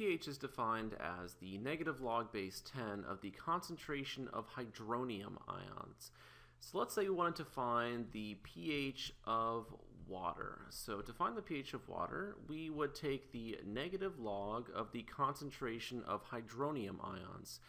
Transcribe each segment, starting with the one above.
pH is defined as the negative log base 10 of the concentration of hydronium ions. So let's say we wanted to find the pH of water. So to find the pH of water, we would take the negative log of the concentration of hydronium ions.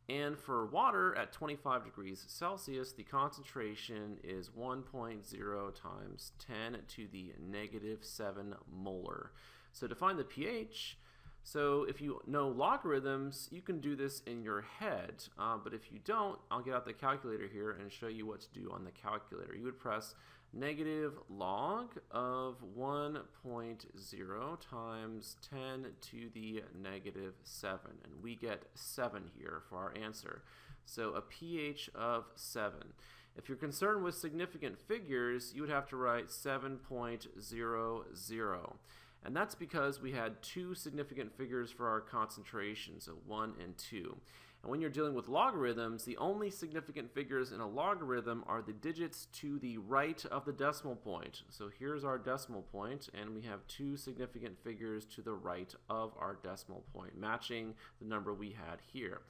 And for water at 25 degrees Celsius, the concentration is 1.0 times 10 to the negative 7 molar. So to find the pH, so if you know logarithms, you can do this in your head, but if you don't, I'll get out the calculator here and show you what to do on the calculator. You would press negative log of 1.0 times 10 to the negative 7, and we get 7 here for our answer. So a pH of 7. If you're concerned with significant figures, you would have to write 7.00. And that's because we had two significant figures for our concentration, so 1 and 2. And when you're dealing with logarithms, the only significant figures in a logarithm are the digits to the right of the decimal point. So here's our decimal point, and we have two significant figures to the right of our decimal point, matching the number we had here.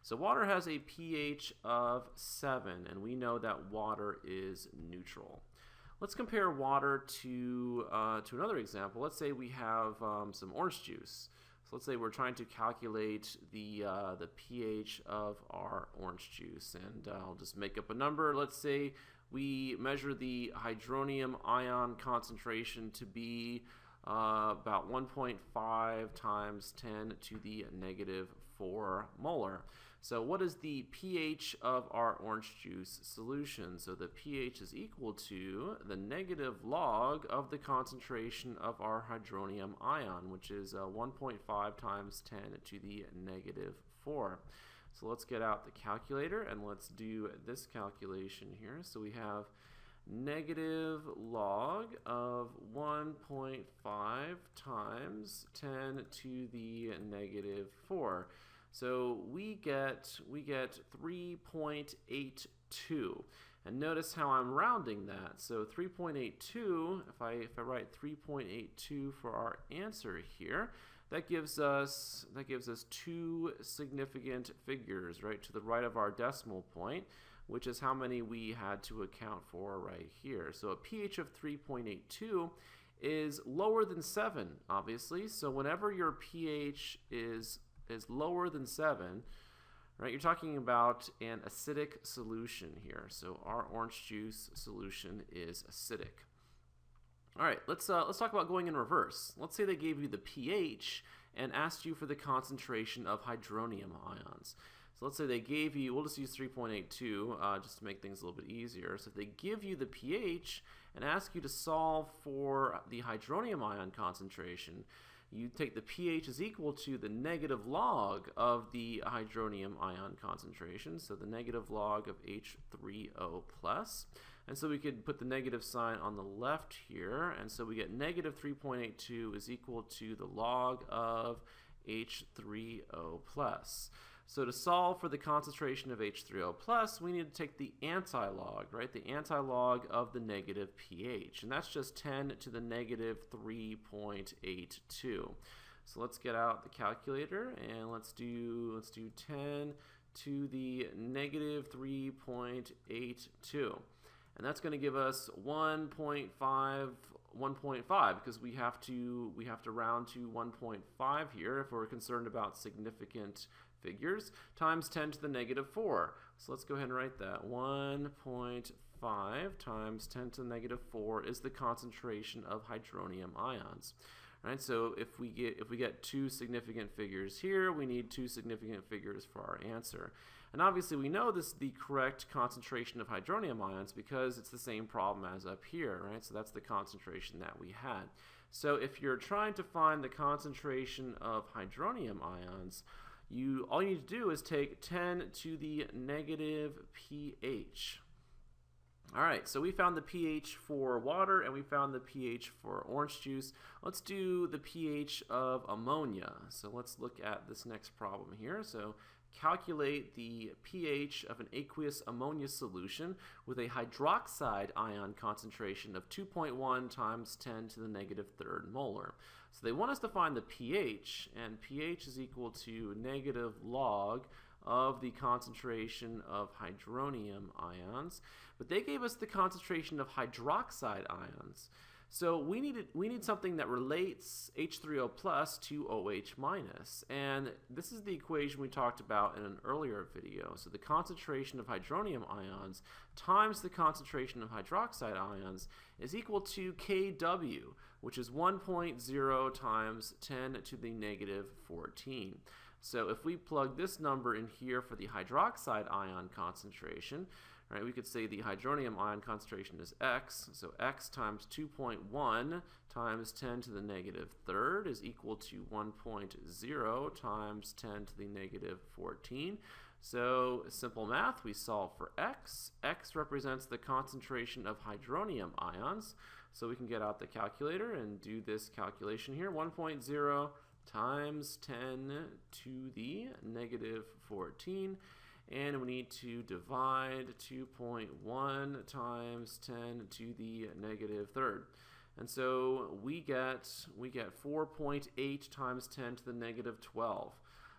So water has a pH of 7, and we know that water is neutral. Let's compare water to another example. Let's say we have some orange juice. So let's say we're trying to calculate the pH of our orange juice, and I'll just make up a number. Let's say we measure the hydronium ion concentration to be about 1.5 times 10 to the negative 4 molar. So what is the pH of our orange juice solution? So the pH is equal to the negative log of the concentration of our hydronium ion, which is 1.5 times 10 to the negative 4. So let's get out the calculator and let's do this calculation here. So we have negative log of 1.5 times 10 to the negative 4. So we get 3.82. And notice how I'm rounding that. So 3.82, if I write 3.82 for our answer here, that gives us two significant figures right to the right of our decimal point, which is how many we had to account for right here. So a pH of 3.82 is lower than 7, obviously. So whenever your pH is lower than 7, right, you're talking about an acidic solution here. So our orange juice solution is acidic. All right, let's talk about going in reverse. Let's say they gave you the pH and asked you for the concentration of hydronium ions. So let's say they gave you, we'll just use 3.82 just to make things a little bit easier. So if they give you the pH and ask you to solve for the hydronium ion concentration, you take the pH is equal to the negative log of the hydronium ion concentration, so the negative log of H3O plus. And so we could put the negative sign on the left here, and so we get negative 3.82 is equal to the log of H3O plus. So to solve for the concentration of H3O plus, we need to take the anti-log, right? The anti-log of the negative pH, and that's just 10 to the negative 3.82. So let's get out the calculator and let's do 10 to the negative 3.82. And that's going to give us 1.5 because we have to round to 1.5 here if we're concerned about significant figures, times 10 to the negative 4. So let's go ahead and write that. 1.5 times 10 to the negative 4 is the concentration of hydronium ions. Right, so if we get two significant figures here, we need two significant figures for our answer. And obviously we know this is the correct concentration of hydronium ions because it's the same problem as up here, right? So that's the concentration that we had. So if you're trying to find the concentration of hydronium ions, all you need to do is take 10 to the negative pH. All right, so we found the pH for water and we found the pH for orange juice. Let's do the pH of ammonia. So let's look at this next problem here. So calculate the pH of an aqueous ammonia solution with a hydroxide ion concentration of 2.1 times 10 to the negative 3rd molar. So they want us to find the pH, and pH is equal to negative log of the concentration of hydronium ions, but they gave us the concentration of hydroxide ions. So we need something that relates H3O plus to OH minus, and this is the equation we talked about in an earlier video. So the concentration of hydronium ions times the concentration of hydroxide ions is equal to Kw, which is 1.0 times 10 to the negative 14. So if we plug this number in here for the hydroxide ion concentration, right, we could say the hydronium ion concentration is X, so X times 2.1 times 10 to the negative third is equal to 1.0 times 10 to the negative 14. So simple math, we solve for X. X represents the concentration of hydronium ions, so we can get out the calculator and do this calculation here. 1.0 times 10 to the negative 14. And we need to divide 2.1 times 10 to the negative third. And so we get 4.8 times 10 to the negative 12.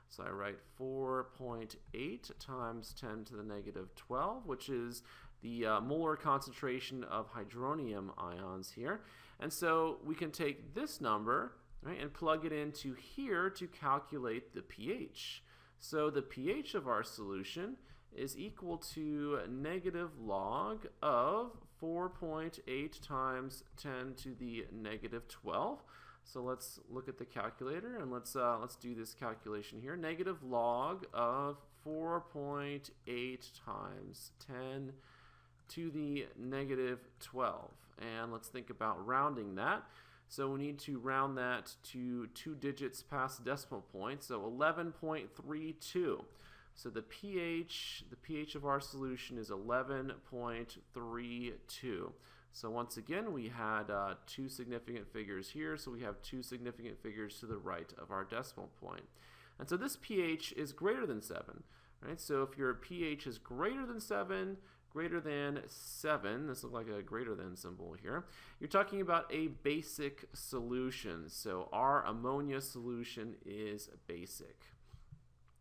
So I write 4.8 times 10 to the negative 12, which is the molar concentration of hydronium ions here. And so we can take this number, right, and plug it into here to calculate the pH. So the pH of our solution is equal to negative log of 4.8 times 10 to the negative 12. So let's look at the calculator and let's do this calculation here. Negative log of 4.8 times 10 to the negative 12. And let's think about rounding that. So we need to round that to 2 digits past decimal point, so 11.32. So the pH of our solution is 11.32. So once again, we had 2 significant figures here, so we have 2 significant figures to the right of our decimal point. And so this pH is greater than 7, right? So if your pH is greater than 7, this looks like a greater than symbol here, you're talking about a basic solution. So our ammonia solution is basic.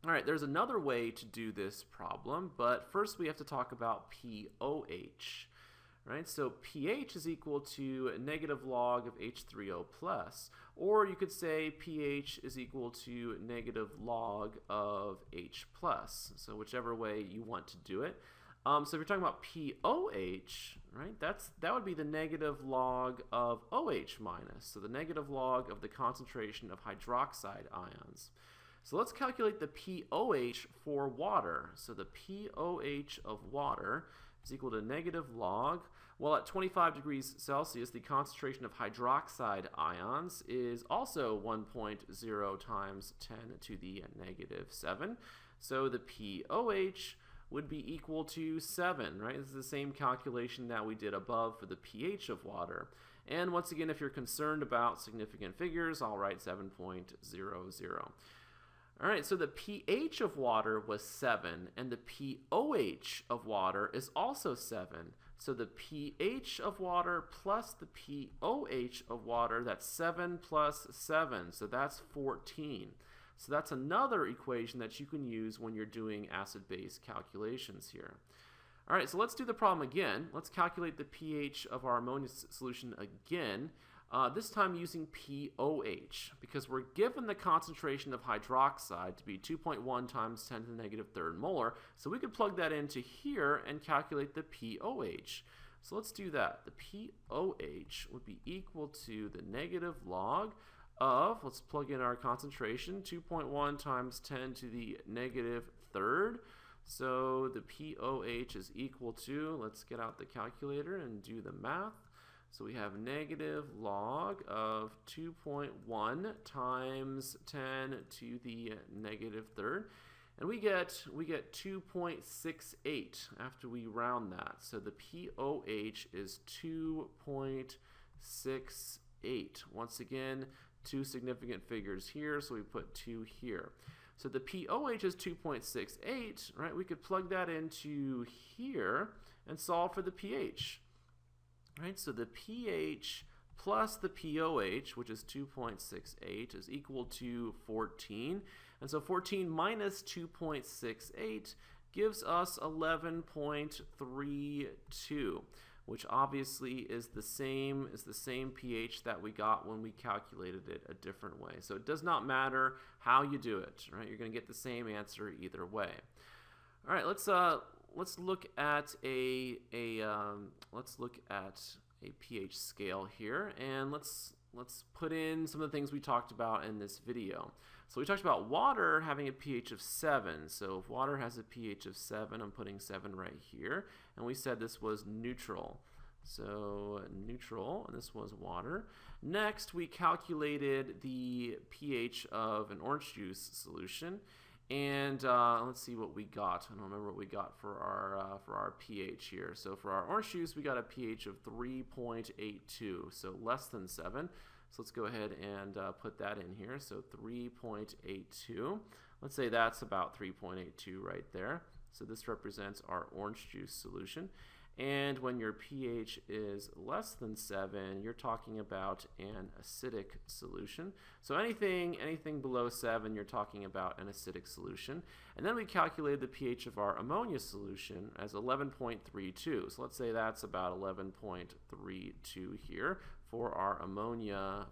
All right, there's another way to do this problem, but first we have to talk about pOH. Right, so pH is equal to negative log of H3O plus, or you could say pH is equal to negative log of H plus. So whichever way you want to do it. So if you're talking about pOH, right, that would be the negative log of OH minus, so the negative log of the concentration of hydroxide ions. So let's calculate the pOH for water. So the pOH of water is equal to negative log. Well, at 25 degrees Celsius, the concentration of hydroxide ions is also 1.0 times 10 to the negative 7. So the pOH would be equal to 7, right? This is the same calculation that we did above for the pH of water. And once again, if you're concerned about significant figures, I'll write 7.00. All right, so the pH of water was 7, and the pOH of water is also 7. So the pH of water plus the pOH of water, that's 7 plus 7, so that's 14. So that's another equation that you can use when you're doing acid-base calculations here. All right, so let's do the problem again. Let's calculate the pH of our ammonia solution again. This time using pOH, because we're given the concentration of hydroxide to be 2.1 times 10 to the negative third molar, so we could plug that into here and calculate the pOH. So let's do that. The pOH would be equal to the negative log of, let's plug in our concentration, 2.1 times 10 to the negative third. So the pOH is equal to, let's get out the calculator and do the math. So we have negative log of 2.1 times 10 to the negative third. And we get 2.68 after we round that. So the pOH is 2.68. Once again, 2 significant figures here, so we put 2 here. So the pOH is 2.68, right? We could plug that into here and solve for the pH. Right, so the pH plus the pOH, which is 2.68, is equal to 14. And so 14 minus 2.68 gives us 11.32, which obviously is the same pH that we got when we calculated it a different way. So it does not matter how you do it, right? You're going to get the same answer either way. All right, let's look at a pH scale here, and let's put in some of the things we talked about in this video. So we talked about water having a pH of 7. So if water has a pH of 7, I'm putting 7 right here, and we said this was neutral. So neutral, and this was water. Next, we calculated the pH of an orange juice solution. And let's see what we got. I don't remember what we got for our pH here. So for our orange juice, we got a pH of 3.82, so less than 7. So let's go ahead and put that in here. So 3.82. Let's say that's about 3.82 right there. So this represents our orange juice solution. And when your pH is less than 7, you're talking about an acidic solution. So anything below 7, you're talking about an acidic solution. And then we calculated the pH of our ammonia solution as 11.32. So let's say that's about 11.32 here for our ammonia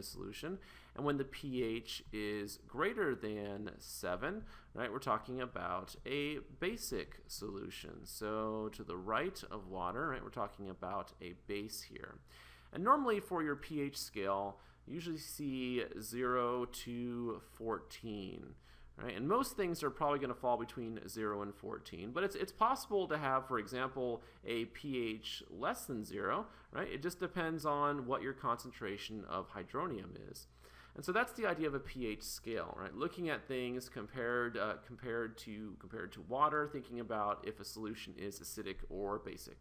solution. And when the pH is greater than 7, right, we're talking about a basic solution. So to the right of water, right, we're talking about a base here. And normally for your pH scale, you usually see 0 to 14. Right? And most things are probably going to fall between 0 and 14, but it's possible to have, for example, a pH less than 0, right? It just depends on what your concentration of hydronium is. And so that's the idea of a pH scale, right? Looking at things compared to water, thinking about if a solution is acidic or basic.